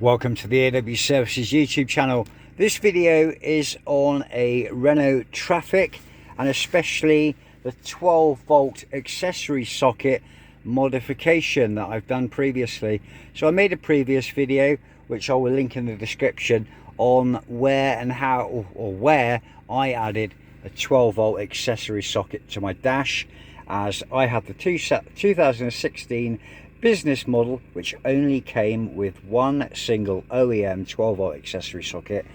Welcome to the AW Services YouTube channel. This video is on a Renault Trafic and especially the 12-volt accessory socket modification that I've done previously. So I made a previous video which I will link in the description on where and how or where I added a 12-volt accessory socket to my dash, as I had the 2016 business model which only came with one single OEM 12-volt accessory socket,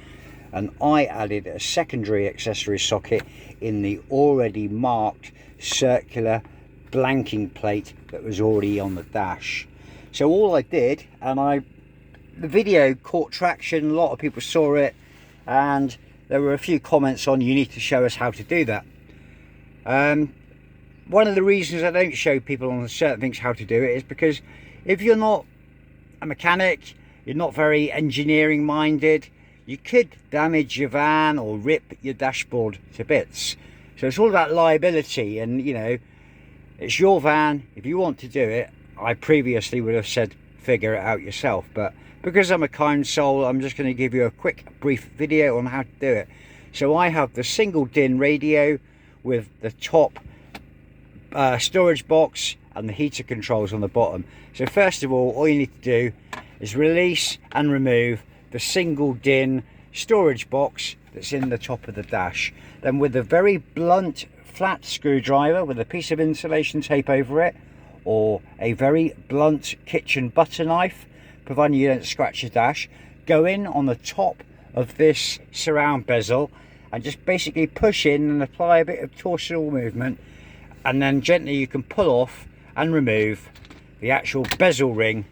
and I added a secondary accessory socket in the already marked circular blanking plate that was already on the dash. So all I did, and the video caught traction, a lot of people saw it, and there were a few comments on you need to show us how to do that. One of the reasons I don't show people on certain things how to do it is because if you're not a mechanic, you're not very engineering minded, you could damage your van or rip your dashboard to bits. So it's all about liability, and you know, it's your van. If you want to do it, I previously would have said figure it out yourself, but because I'm a kind soul, I'm just going to give you a quick brief video on how to do it. So I have the single DIN radio with the top storage box and the heater controls on the bottom. So first of all you need to do is release and remove the single DIN storage box that's in the top of the dash. Then with a very blunt flat screwdriver with a piece of insulation tape over it, or a very blunt kitchen butter knife, providing you don't scratch your dash, go in on the top of this surround bezel and just basically push in and apply a bit of torsional movement, and then gently you can pull off and remove the actual bezel ring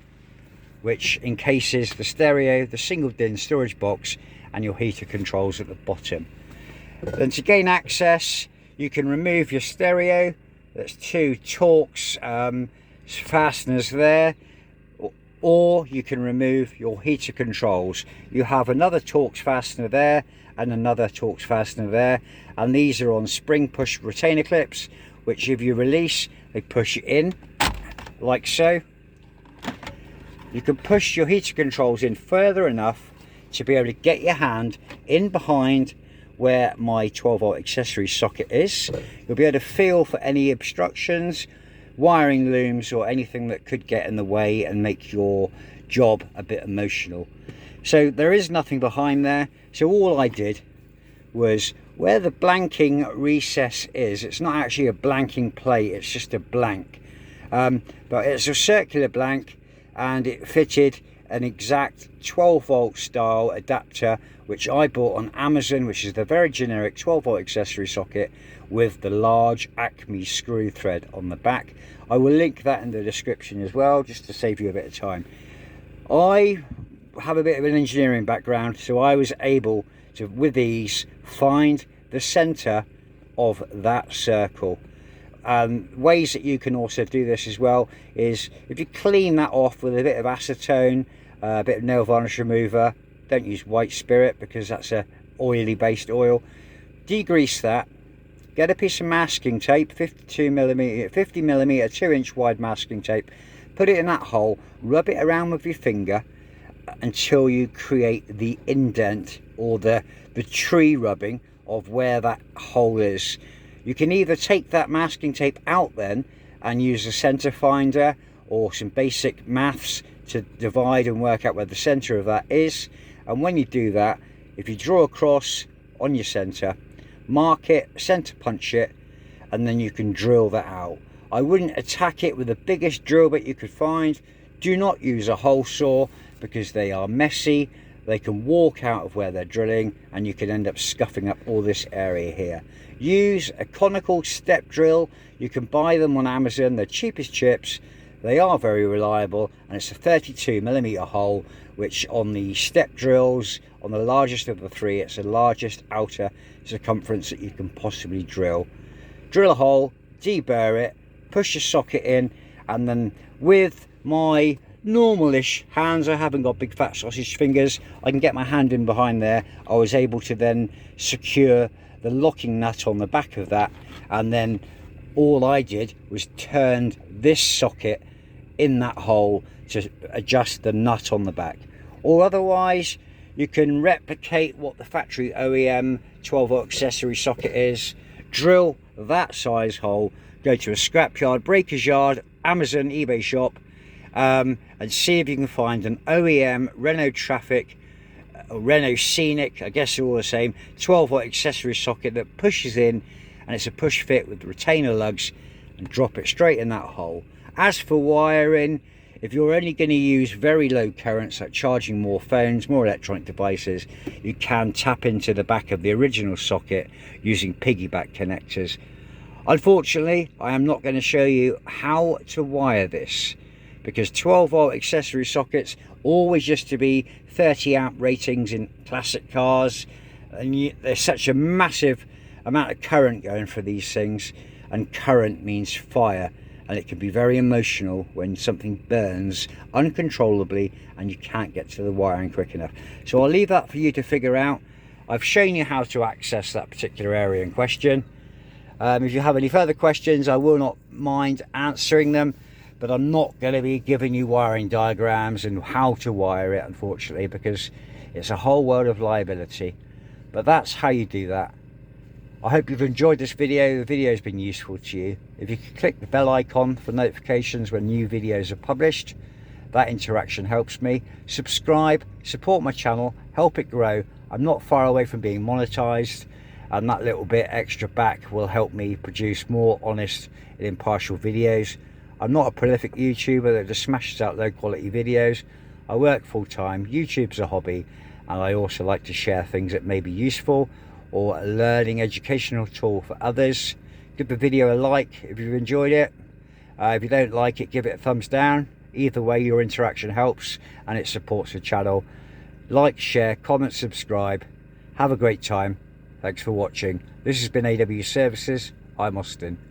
which encases the stereo, the single DIN storage box and your heater controls at the bottom. Then to gain access, you can remove your stereo. There's two torx fasteners there, or you can remove your heater controls. You have another torx fastener there and another torx fastener there, and these are on spring push retainer clips, which if you release, they push in like so. You can push your heater controls in further enough to be able to get your hand in behind where my 12-volt accessory socket is. You'll be able to feel for any obstructions, wiring looms, or anything that could get in the way and make your job a bit emotional. So there is nothing behind there. So all I did was, where the blanking recess is, it's not actually a blanking plate, it's just a blank, but it's a circular blank, and it fitted an exact 12-volt style adapter which I bought on Amazon, which is the very generic 12-volt accessory socket with the large Acme screw thread on the back. I will link that in the description as well, just to save you a bit of time. I have a bit of an engineering background, so I was able to, with ease, find the center of that circle. Ways that you can also do this as well is, if you clean that off with a bit of acetone, a bit of nail varnish remover, don't use white spirit because that's a oily based oil, degrease that, get a piece of masking tape, 50 millimeter 2-inch wide masking tape, put it in that hole, rub it around with your finger until you create the indent or the tree rubbing of where that hole is. You can either take that masking tape out then and use a center finder or some basic maths to divide and work out where the center of that is. And when you do that, if you draw a cross on your center, mark it, center punch it, and then you can drill that out. I wouldn't attack it with the biggest drill bit you could find. Do not use a hole saw because they are messy. They can walk out of where they're drilling and you can end up scuffing up all this area here. Use a conical step drill. You can buy them on Amazon, they're cheap as chips. They are very reliable, and it's a 32 millimeter hole, which on the step drills, on the largest of the three, it's the largest outer circumference that you can possibly drill. Drill a hole, deburr it, push your socket in, and then with my normalish hands, I haven't got big fat sausage fingers, I can get my hand in behind there. I was able to then secure the locking nut on the back of that, and then all I did was turned this socket in that hole to adjust the nut on the back. or otherwise you can replicate what the factory OEM 12v accessory socket is, drill that size hole, go to a scrapyard, breaker's yard, Amazon, eBay shop, and see if you can find an OEM Renault Trafic or Renault Scenic, I guess they're all the same, 12v accessory socket that pushes in, and it's a push fit with retainer lugs, and drop it straight in that hole. As for wiring, if you're only going to use very low currents, like charging more phones, more electronic devices, you can tap into the back of the original socket using piggyback connectors. Unfortunately, I am not going to show you how to wire this, because 12v accessory sockets always used to be 30 amp ratings in classic cars, and there's such a massive amount of current going for these things, and current means fire, and it can be very emotional when something burns uncontrollably and you can't get to the wiring quick enough. So I'll leave that for you to figure out. I've shown you how to access that particular area in question. If you have any further questions, I will not mind answering them, but I'm not going to be giving you wiring diagrams and how to wire it, unfortunately, because it's a whole world of liability. But that's how you do that. I hope you've enjoyed this video. The video has been useful to you. If you could click the bell icon for notifications when new videos are published, that interaction helps me. Subscribe, support my channel, help it grow. I'm not far away from being monetized, and that little bit extra back will help me produce more honest and impartial videos. I'm not a prolific YouTuber that just smashes out low quality videos. I work full time. YouTube's a hobby, and I also like to share things that may be useful or a learning educational tool for others. Give the video a like if you've enjoyed it. If you don't like it, give it a thumbs down. Either way, your interaction helps and it supports the channel. Like, share, comment, subscribe. Have a great time. Thanks for watching. This has been AW Services. I'm Austin.